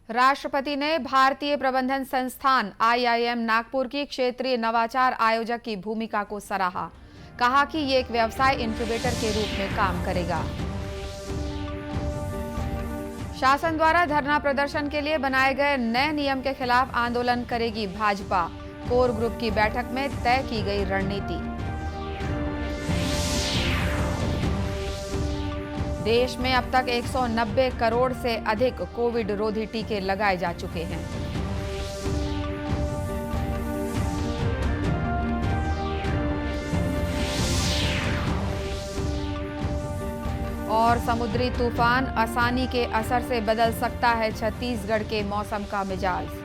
राष्ट्रपति ने भारतीय प्रबंधन संस्थान आईआईएम नागपुर की क्षेत्रीय नवाचार आयोजक की भूमिका को सराहा। कहा कि ये एक व्यवसाय इंक्यूबेटर के रूप में काम करेगा। शासन द्वारा धरना प्रदर्शन के लिए बनाए गए नए नियम के खिलाफ आंदोलन करेगी भाजपा। कोर ग्रुप की बैठक में तय की गई रणनीति। देश में अब तक 190 करोड़ से अधिक कोविड रोधी टीके लगाए जा चुके हैं। और समुद्री तूफान आसानी के असर से बदल सकता है छत्तीसगढ़ के मौसम का मिजाज।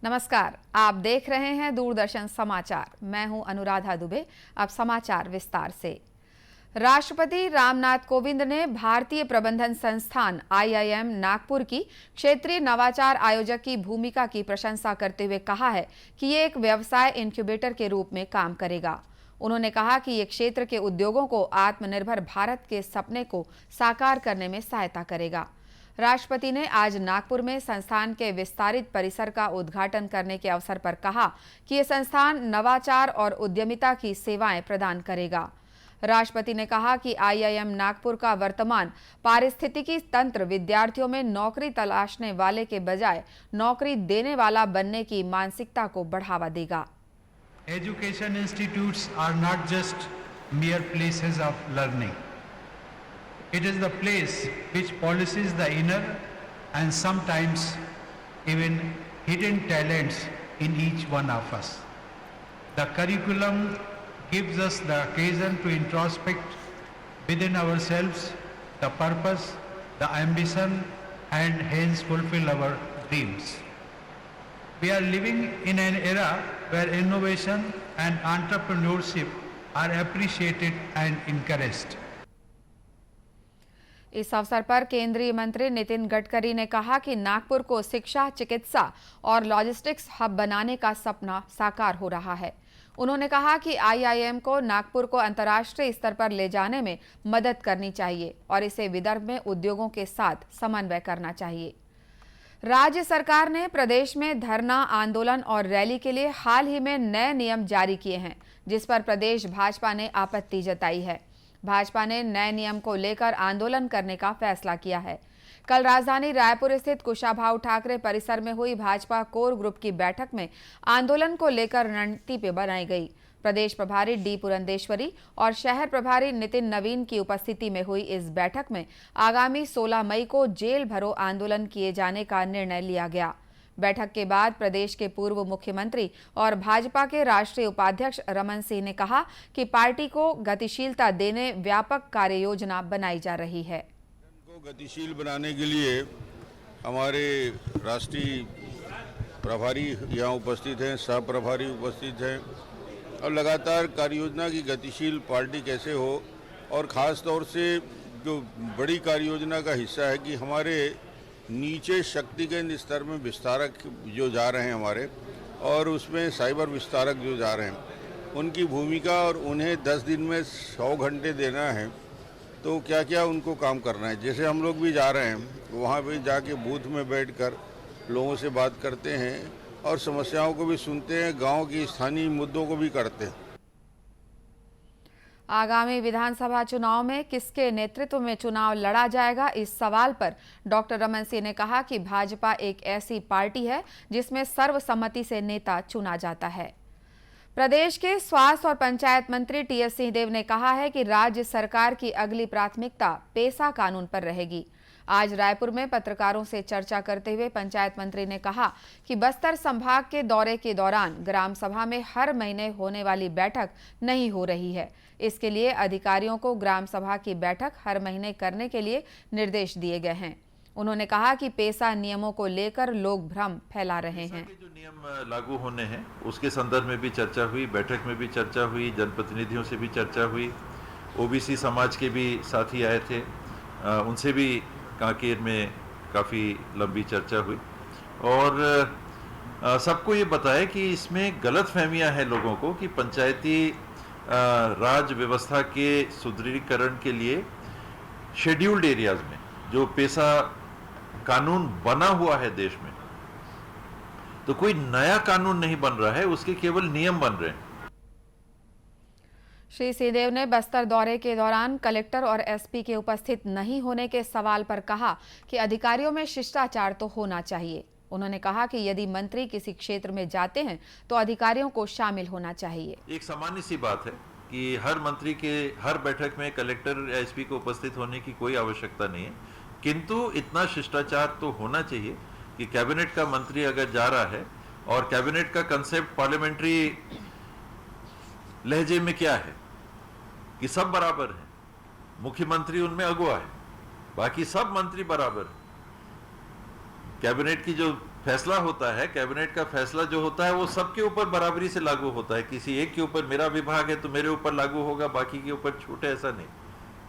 नमस्कार, आप देख रहे हैं दूरदर्शन समाचार। मैं हूं अनुराधा दुबे। अब समाचार विस्तार से। राष्ट्रपति रामनाथ कोविंद ने भारतीय प्रबंधन संस्थान आईआईएम नागपुर की क्षेत्रीय नवाचार आयोजक की भूमिका की प्रशंसा करते हुए कहा है कि ये एक व्यवसाय इंक्यूबेटर के रूप में काम करेगा। उन्होंने कहा कि ये क्षेत्र के उद्योगों को आत्मनिर्भर भारत के सपने को साकार करने में सहायता करेगा। राष्ट्रपति ने आज नागपुर में संस्थान के विस्तारित परिसर का उद्घाटन करने के अवसर पर कहा कि यह संस्थान नवाचार और उद्यमिता की सेवाएं प्रदान करेगा। राष्ट्रपति ने कहा कि आईआईएम नागपुर का वर्तमान पारिस्थितिकी तंत्र विद्यार्थियों में नौकरी तलाशने वाले के बजाय नौकरी देने वाला बनने की मानसिकता को बढ़ावा देगा। Education institutes are not just mere places of learning. It is the place which polishes the inner and sometimes even hidden talents in each one of us. The curriculum gives us the occasion to introspect within ourselves the purpose, the ambition, and hence fulfill our dreams. We are living in an era where innovation and entrepreneurship are appreciated and encouraged. इस अवसर पर केंद्रीय मंत्री नितिन गडकरी ने कहा कि नागपुर को शिक्षा, चिकित्सा और लॉजिस्टिक्स हब बनाने का सपना साकार हो रहा है। उन्होंने कहा कि आईआईएम को नागपुर को अंतर्राष्ट्रीय स्तर पर ले जाने में मदद करनी चाहिए और इसे विदर्भ में उद्योगों के साथ समन्वय करना चाहिए। राज्य सरकार ने प्रदेश में धरना, आंदोलन और रैली के लिए हाल ही में नए नियम जारी किए हैं, जिस पर प्रदेश भाजपा ने आपत्ति जताई है। भाजपा ने नए नियम को लेकर आंदोलन करने का फैसला किया है। कल राजधानी रायपुर स्थित कुशाभाऊ ठाकरे परिसर में हुई भाजपा कोर ग्रुप की बैठक में आंदोलन को लेकर रणनीति बनाई गई। प्रदेश प्रभारी डी पुरंदेश्वरी और शहर प्रभारी नितिन नवीन की उपस्थिति में हुई इस बैठक में आगामी 16 मई को जेल भरो आंदोलन किए जाने का निर्णय लिया गया। बैठक के बाद प्रदेश के पूर्व मुख्यमंत्री और भाजपा के राष्ट्रीय उपाध्यक्ष रमन सिंह ने कहा कि पार्टी को गतिशीलता देने व्यापक कार्य योजना बनाई जा रही है। को गतिशील बनाने के लिए हमारे राष्ट्रीय प्रभारी यहाँ उपस्थित हैं, सह प्रभारी उपस्थित हैं और लगातार कार्य योजना की गतिशील पार्टी कैसे हो और ख़ास तौर से जो बड़ी कार्य योजना का हिस्सा है कि हमारे नीचे शक्ति केंद्र स्तर में विस्तारक जो जा रहे हैं हमारे और उसमें साइबर विस्तारक जो जा रहे हैं उनकी भूमिका और उन्हें 10 दिन में 100 घंटे देना है, तो क्या क्या उनको काम करना है। जैसे हम लोग भी जा रहे हैं वहाँ पे जाके बूथ में बैठकर लोगों से बात करते हैं और समस्याओं को भी सुनते हैं, गांव की स्थानीय मुद्दों को भी करते हैं। आगामी विधानसभा चुनाव में किसके नेतृत्व में चुनाव लड़ा जाएगा, इस सवाल पर डॉक्टर रमन सिंह ने कहा कि भाजपा एक ऐसी पार्टी है जिसमें सर्वसम्मति से नेता चुना जाता है। प्रदेश के स्वास्थ्य और पंचायत मंत्री टीएस सिंहदेव ने कहा है कि राज्य सरकार की अगली प्राथमिकता पेसा कानून पर रहेगी। आज रायपुर में पत्रकारों से चर्चा करते हुए पंचायत मंत्री ने कहा कि बस्तर संभाग के दौरे के दौरान ग्राम सभा में हर महीने होने वाली बैठक नहीं हो रही है। इसके लिए अधिकारियों को ग्राम सभा की बैठक हर महीने करने के लिए निर्देश दिए गए हैं। उन्होंने कहा कि पेसा नियमों को लेकर लोग भ्रम फैला रहे हैं। जो नियम लागू होने हैं उसके संदर्भ में भी चर्चा हुई, बैठक में भी चर्चा हुई, जनप्रतिनिधियों से भी चर्चा हुई, ओबीसी समाज के भी साथी आए थे, उनसे भी कांकेर में काफ़ी लंबी चर्चा हुई और सबको ये बताया कि इसमें गलत फहमियाँ हैं लोगों को कि पंचायती राज व्यवस्था के सुदृढ़ीकरण के लिए शेड्यूल्ड एरियाज में जो पेशा कानून बना हुआ है देश में, तो कोई नया कानून नहीं बन रहा है, उसके केवल नियम बन रहे हैं। श्री सिंहदेव ने बस्तर दौरे के दौरान कलेक्टर और एसपी के उपस्थित नहीं होने के सवाल पर कहा कि अधिकारियों में शिष्टाचार तो होना चाहिए। उन्होंने कहा कि यदि मंत्री किसी क्षेत्र में जाते हैं तो अधिकारियों को शामिल होना चाहिए। एक सामान्य सी बात है कि हर मंत्री के हर बैठक में कलेक्टर या एसपी को उपस्थित होने की कोई आवश्यकता नहीं है, किंतु इतना शिष्टाचार तो होना चाहिए कि कैबिनेट का मंत्री अगर जा रहा है, और कैबिनेट का कंसेप्ट पार्लियामेंट्री लहजे में क्या है कि सब बराबर है, मुख्यमंत्री उनमें अगुवा है, बाकी सब मंत्री बराबर है। कैबिनेट की जो फैसला होता है, कैबिनेट का फैसला जो होता है वो सबके ऊपर बराबरी से लागू होता है। किसी एक के ऊपर मेरा विभाग है तो मेरे ऊपर लागू होगा, बाकी के ऊपर छूट है, ऐसा नहीं।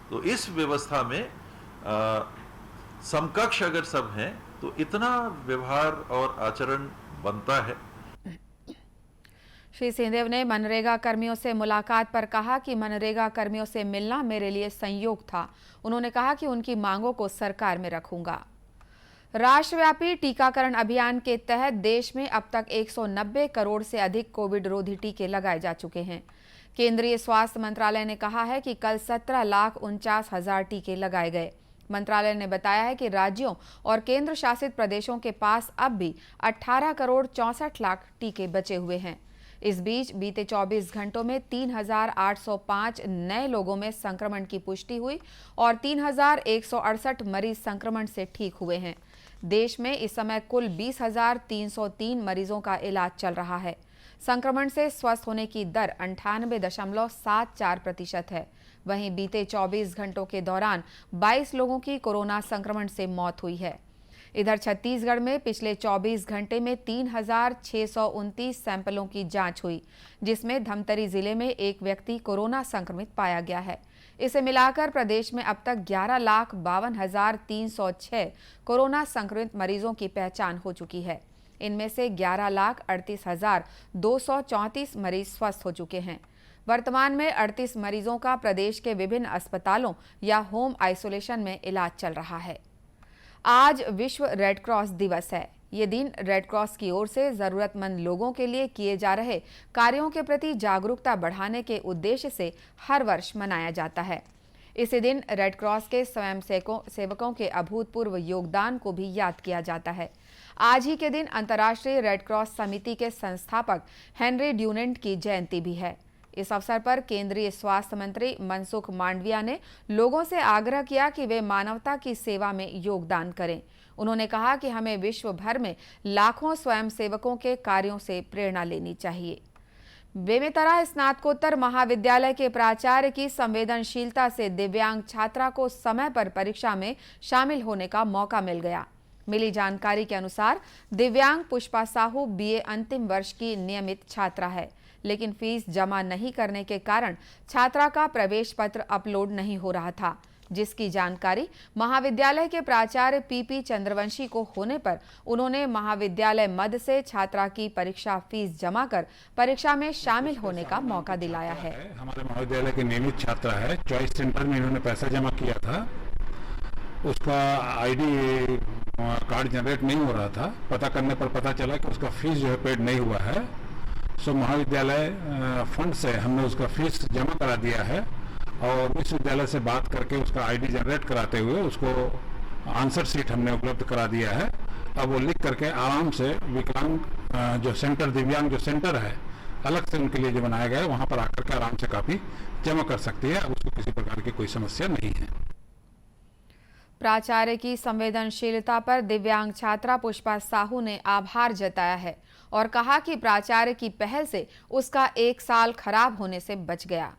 तो इस व्यवस्था में समकक्ष अगर सब हैं तो इतना व्यवहार और आचरण बनता है। श्री सिंहदेव ने मनरेगा कर्मियों से मुलाकात पर कहा कि मनरेगा कर्मियों से मिलना मेरे लिए संयोग था। उन्होंने कहा कि उनकी मांगों को सरकार में रखूंगा। राष्ट्रव्यापी टीकाकरण अभियान के तहत देश में अब तक 190 करोड़ से अधिक कोविड रोधी टीके लगाए जा चुके हैं। केंद्रीय स्वास्थ्य मंत्रालय ने कहा है कि कल 17,49,000 टीके लगाए गए। मंत्रालय ने बताया है कि राज्यों और केंद्र शासित प्रदेशों के पास अब भी 18 करोड़ 64 लाख टीके बचे हुए हैं। इस बीच बीते 24 घंटों में 3,805 नए लोगों में संक्रमण की पुष्टि हुई और 3,168 मरीज संक्रमण से ठीक हुए हैं। देश में इस समय कुल 20,303 मरीजों का इलाज चल रहा है। संक्रमण से स्वस्थ होने की दर 98.74% है। वहीं बीते 24 घंटों के दौरान 22 लोगों की कोरोना संक्रमण से मौत हुई है। इधर छत्तीसगढ़ में पिछले 24 घंटे में 3,629 सैंपलों की जांच हुई, जिसमें धमतरी जिले में एक व्यक्ति कोरोना संक्रमित पाया गया है। इसे मिलाकर प्रदेश में अब तक 11,52,306 कोरोना संक्रमित मरीजों की पहचान हो चुकी है। इनमें से 11,38,234 मरीज स्वस्थ हो चुके हैं। वर्तमान में 38 मरीजों का प्रदेश के विभिन्न अस्पतालों या होम आइसोलेशन में इलाज चल रहा है। आज विश्व रेड क्रॉस दिवस है। ये दिन रेड क्रॉस की ओर से जरूरतमंद लोगों के लिए किए जा रहे कार्यों के प्रति जागरूकता बढ़ाने के उद्देश्य से हर वर्ष मनाया जाता है। इसी दिन रेड क्रॉस के स्वयं सेवकों के अभूतपूर्व योगदान को भी याद किया जाता है। आज ही के दिन अंतर्राष्ट्रीय रेड क्रॉस समिति के संस्थापक हेनरी ड्यूनेंट की जयंती भी है। इस अवसर पर केंद्रीय स्वास्थ्य मंत्री मनसुख मांडविया ने लोगों से आग्रह किया कि वे मानवता की सेवा में योगदान करें। उन्होंने कहा कि हमें विश्व भर में लाखों स्वयंसेवकों के कार्यों से प्रेरणा लेनी चाहिए। बेमेतरा स्नातकोत्तर महाविद्यालय के प्राचार्य की संवेदनशीलता से दिव्यांग छात्रा को समय पर परीक्षा में शामिल होने का मौका मिल गया। मिली जानकारी के अनुसार दिव्यांग पुष्पा साहू बीए अंतिम वर्ष की नियमित छात्रा है, लेकिन फीस जमा नहीं करने के कारण छात्रा का प्रवेश पत्र अपलोड नहीं हो रहा था, जिसकी जानकारी महाविद्यालय के प्राचार्य पीपी चंद्रवंशी को होने पर उन्होंने महाविद्यालय मद से छात्रा की परीक्षा फीस जमा कर परीक्षा में शामिल होने का मौका दिलाया है। हमारे महाविद्यालय की नियमित छात्रा है। चॉइस सेंटर में इन्होंने पैसा जमा किया था, उसका आईडी कार्ड जनरेट नहीं हो रहा था। पता करने पर पता चला कि उसका फीस जो है पेड नहीं हुआ है। सो महाविद्यालय फंड से हमने उसका फीस जमा करा दिया है और विश्वविद्यालय से बात करके उसका आईडी जनरेट कराते हुए उसको आंसर शीट हमने उपलब्ध करा दिया है। अब वो लिख करके आराम से विकलांग जो सेंटर, दिव्यांग जो सेंटर है अलग से उनके लिए जो बनाया गया है, वहाँ पर आकर के आराम से कापी जमा कर सकती है। उसको किसी प्रकार की कोई समस्या नहीं है। प्राचार्य की संवेदनशीलता पर दिव्यांग छात्रा पुष्पा साहू ने आभार जताया है और कहा कि प्राचार्य की पहल से उसका 1 साल खराब होने से बच गया।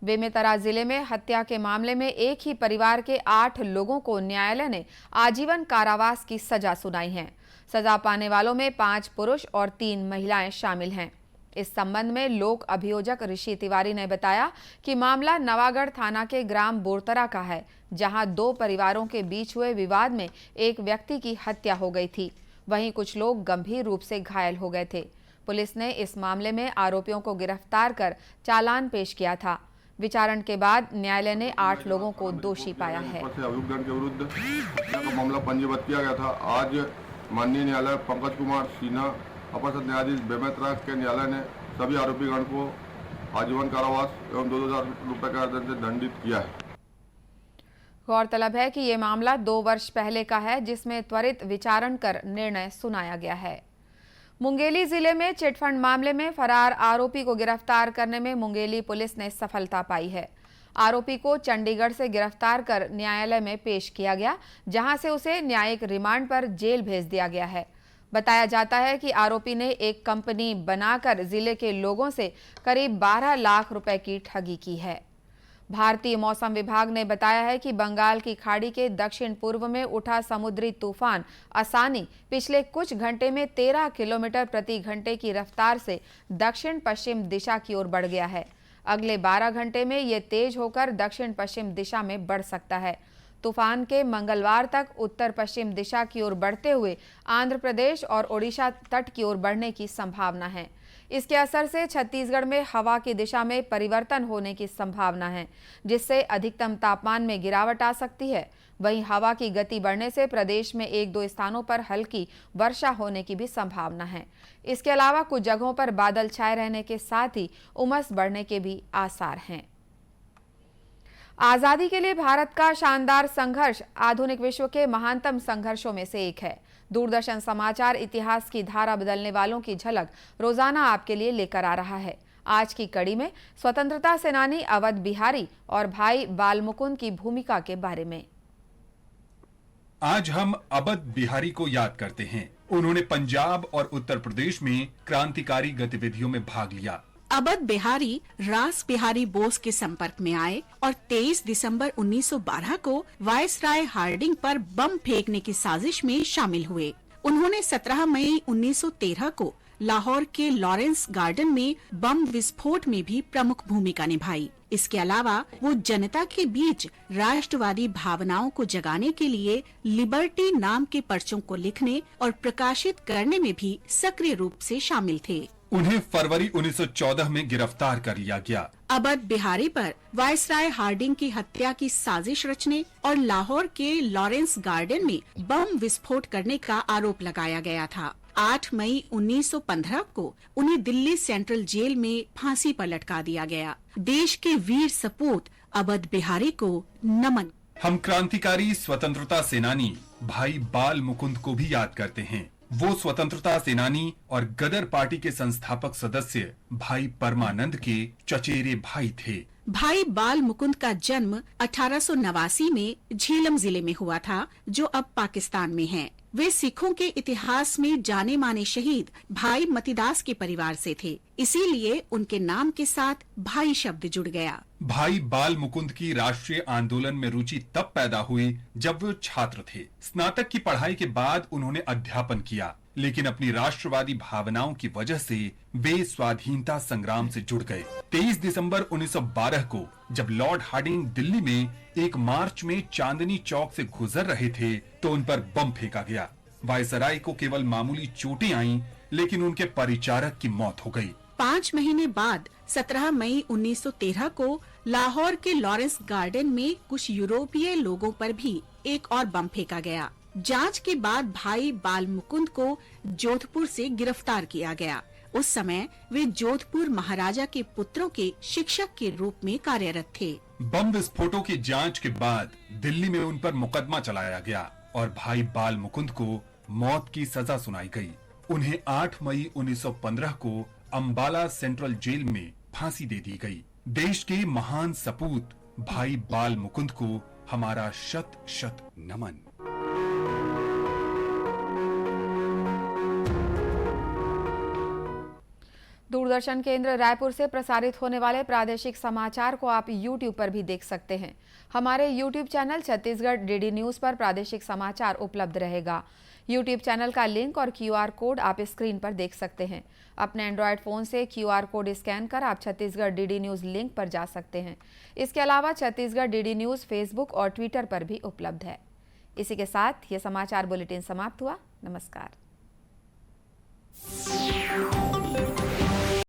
बेमेतरा जिले में हत्या के मामले में एक ही परिवार के 8 लोगों को न्यायालय ने आजीवन कारावास की सजा सुनाई है। सजा पाने वालों में 5 पुरुष और 3 महिलाएं शामिल हैं। इस संबंध में लोक अभियोजक ऋषि तिवारी ने बताया कि मामला नवागढ़ थाना के ग्राम बोरतरा का है, जहां 2 परिवारों के बीच हुए विवाद में एक व्यक्ति की हत्या हो गई थी। वहीं कुछ लोग गंभीर रूप से घायल हो गए थे। पुलिस ने इस मामले में आरोपियों को गिरफ्तार कर चालान पेश किया था। विचारण के बाद न्यायालय ने 8 लोगों को दोषी पाया है। अभियुक्त के विरुद्ध हत्या का मामला पंजीबद्ध किया गया था। आज माननीय न्यायालय पंकज कुमार सिन्हा अपर सत्र न्यायाधीश बेमेतरा के न्यायालय ने सभी आरोपीगण को आजीवन कारावास एवं 2,000 रुपए का दंड से दंडित किया है। गौरतलब है कि ये मामला 2 वर्ष पहले का है, जिसमें त्वरित विचारण कर निर्णय सुनाया गया है। मुंगेली जिले में चिटफंड मामले में फरार आरोपी को गिरफ्तार करने में मुंगेली पुलिस ने सफलता पाई है। आरोपी को चंडीगढ़ से गिरफ्तार कर न्यायालय में पेश किया गया, जहां से उसे न्यायिक रिमांड पर जेल भेज दिया गया है। बताया जाता है कि आरोपी ने एक कंपनी बनाकर जिले के लोगों से करीब 12 लाख रुपए की ठगी की है। भारतीय मौसम विभाग ने बताया है कि बंगाल की खाड़ी के दक्षिण पूर्व में उठा समुद्री तूफान असानी पिछले कुछ घंटे में 13 किलोमीटर प्रति घंटे की रफ्तार से दक्षिण पश्चिम दिशा की ओर बढ़ गया है। अगले 12 घंटे में ये तेज होकर दक्षिण पश्चिम दिशा में बढ़ सकता है। तूफान के मंगलवार तक उत्तर पश्चिम दिशा की ओर बढ़ते हुए आंध्र प्रदेश और ओडिशा तट की ओर बढ़ने की संभावना है। इसके असर से छत्तीसगढ़ में हवा की दिशा में परिवर्तन होने की संभावना है, जिससे अधिकतम तापमान में गिरावट आ सकती है। वहीं हवा की गति बढ़ने से प्रदेश में 1-2 स्थानों पर हल्की वर्षा होने की भी संभावना है। इसके अलावा कुछ जगहों पर बादल छाए रहने के साथ ही उमस बढ़ने के भी आसार हैं। आजादी के लिए भारत का शानदार संघर्ष आधुनिक विश्व के महानतम संघर्षों में से एक है। दूरदर्शन समाचार इतिहास की धारा बदलने वालों की झलक रोजाना आपके लिए लेकर आ रहा है। आज की कड़ी में स्वतंत्रता सेनानी अवध बिहारी और भाई बाल मुकुंद की भूमिका के बारे में। आज हम अवध बिहारी को याद करते हैं। उन्होंने पंजाब और उत्तर प्रदेश में क्रांतिकारी गतिविधियों में भाग लिया। अवध बिहारी रास बिहारी बोस के संपर्क में आए और 23 दिसंबर 1912 को वायसराय हार्डिंग पर बम फेंकने की साजिश में शामिल हुए। उन्होंने 17 मई 1913 को लाहौर के लॉरेंस गार्डन में बम विस्फोट में भी प्रमुख भूमिका निभाई। इसके अलावा वो जनता के बीच राष्ट्रवादी भावनाओं को जगाने के लिए लिबर्टी नाम के पर्चों को लिखने और प्रकाशित करने में भी सक्रिय रूप से शामिल थे। उन्हें फरवरी 1914 में गिरफ्तार कर लिया गया। अवध बिहारी पर वायसराय हार्डिंग की हत्या की साजिश रचने और लाहौर के लॉरेंस गार्डन में बम विस्फोट करने का आरोप लगाया गया था। 8 मई 1915 को उन्हें दिल्ली सेंट्रल जेल में फांसी पर लटका दिया गया। देश के वीर सपूत अवध बिहारी को नमन। हम क्रांतिकारी स्वतंत्रता सेनानी भाई बाल मुकुंद को भी याद करते हैं। वो स्वतंत्रता सेनानी और गदर पार्टी के संस्थापक सदस्य भाई परमानंद के चचेरे भाई थे। भाई बाल मुकुंद का जन्म 1889 में झेलम जिले में हुआ था, जो अब पाकिस्तान में है। वे सिखों के इतिहास में जाने माने शहीद भाई मतीदास के परिवार से थे, इसीलिए उनके नाम के साथ भाई शब्द जुड़ गया। भाई बाल मुकुंद की राष्ट्रीय आंदोलन में रुचि तब पैदा हुई जब वो छात्र थे। स्नातक की पढ़ाई के बाद उन्होंने अध्यापन किया, लेकिन अपनी राष्ट्रवादी भावनाओं की वजह से वे स्वाधीनता संग्राम से जुड़ गए। 23 दिसंबर 1912 को जब लॉर्ड हार्डिंग दिल्ली में एक मार्च में चांदनी चौक से गुजर रहे थे तो उन पर बम फेंका गया। वायसराय को केवल मामूली चोटें आईं, लेकिन उनके परिचारक की मौत हो गई। 5 महीने बाद 17 मई 1913 को लाहौर के लॉरेंस गार्डन में कुछ यूरोपीय लोगों पर भी एक और बम फेंका गया। जांच के बाद भाई बाल मुकुंद को जोधपुर से गिरफ्तार किया गया। उस समय वे जोधपुर महाराजा के पुत्रों के शिक्षक के रूप में कार्यरत थे। बम विस्फोटों की जांच के बाद दिल्ली में उन पर मुकदमा चलाया गया और भाई बाल मुकुंद को मौत की सजा सुनाई गई। उन्हें 8 मई 1915 को अंबाला सेंट्रल जेल में फांसी दे दी गई। देश के महान सपूत भाई बाल मुकुंद को हमारा शत शत नमन। दूरदर्शन दूरदर्शन केंद्र रायपुर से प्रसारित होने वाले प्रादेशिक समाचार को आप YouTube पर भी देख सकते हैं। हमारे YouTube channel Chhattisgarh DD news पर प्रादेशिक समाचार उपलब्ध रहेगा। YouTube चैनल का लिंक और QR कोड आप स्क्रीन पर देख सकते हैं। अपने एंड्रॉयड फोन से QR कोड स्कैन कर आप छत्तीसगढ़ डीडी न्यूज लिंक पर जा सकते हैं। इसके अलावा छत्तीसगढ़ डीडी न्यूज फेसबुक और ट्विटर पर भी उपलब्ध है। इसी के साथ ये समाचार बुलेटिन समाप्त हुआ। नमस्कार।